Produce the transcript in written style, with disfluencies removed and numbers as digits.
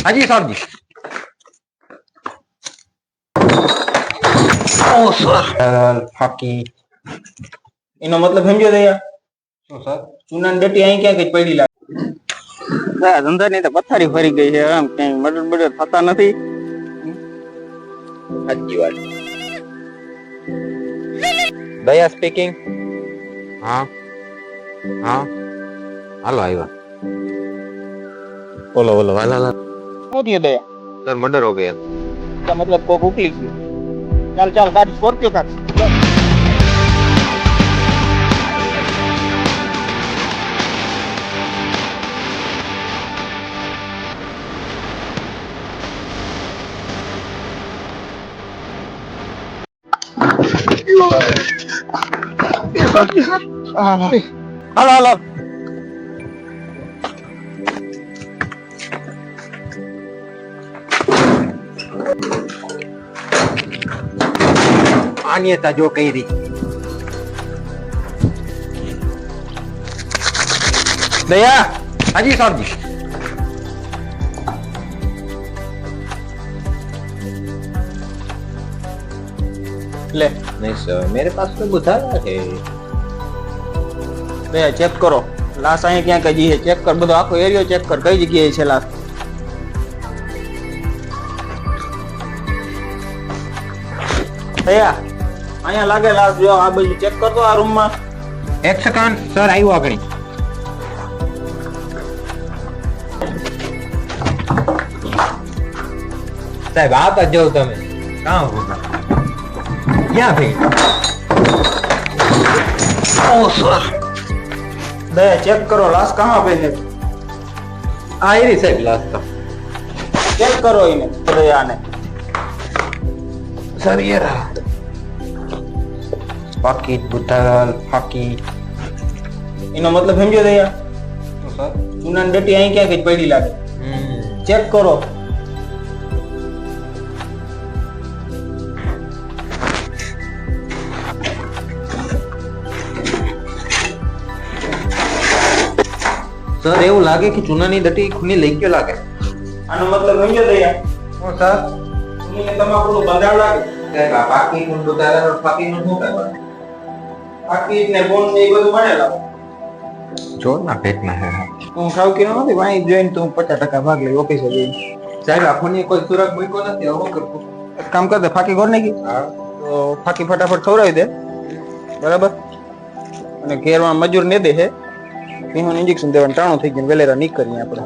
હાજી સાહેબજી. ઓ સર ફાકી એનો મતલબ સમજો દયા શું સર? ચૂનાની ડટી અહીં ક્યાંક જ પડી લાગે ધંધા ની તો પથારી ફરી ગઈ છે આમ ક્યાંય મર્ડર બર્ડર થતા નથી. સાચી વાત. દયા સ્પીકિંગ. હા હા હાલો આવ્યા. બોલો બોલો હાલ હાલ. શું થયું દયા? સર મર્ડર હો ગયા. તો મતલબ કોક ઉકલી ગયું. ચાલ ચાલ ગાડી સ્કોર્પિયો કાઢ. હાલો હાલો. માન્યતા જો કઈ રહી. દયા હાજી સાહેબજી. ले नहीं सर मेरे पास तो बुधारा है. दया चेक करो लाश અહીં ક્યાં કઈ છે ચેક કર બધો આખો એરિયો ચેક કર કઈ જગ્યાએ છે લાશ. દયા અહીંયા લાગે લાશ જો આ બાજુ ચેક કરતો આ રૂમ માં. એક સેકન્ડ સર આવ્યો આગળ. સાહેબ આ તો જો તમે કામ હોગા ક્યાં થઈ? ઓ સર દયા ચેક કરો લાશ કહાं पे है. આ એરી સાહેબ લાસ્ટ તો ચેક કરો એને દયાને. સર ये रहा. ફાકી બુધારાલ ફાકી. એનો મતલબ સમજો દયા સર ચૂનાની ડટી અહીં ક્યાંક જ પડી લાગે. ચેક કરો. સર એવું લાગે કે ચૂનાની ડટી ખૂની લઈ ગયો લાગે. આનો મતલબ સમજો દયા હું સર ખૂનીને તમાકુનું બંધાવ લાગે. સાહેબ આ ફાકી નું બુધારાલ ફાકી નું શું કરવાનું? બાકી ને બોન ને એ બધું બનેલા. જો ના પેટમાં હે. હું ખાવ કે નથી વાઈ જોઈને તું 50% ભાગ લઈ ઓફિસે જઈ. સાહેબ આખોની કોઈ સુરત મૂક્યો નથી હવે શું કરવું? એક કામ કર દે ફાકી ઘર નહીં હા તો ફાકી ફટાફટ ખવડાવી દે બરાબર. અને ઘેરમાં મજૂર ને દે હે ઇન્જેક્શન દેવાનું ટાણું થઈ ગયું વેલેરા નીકળીએ આપણે.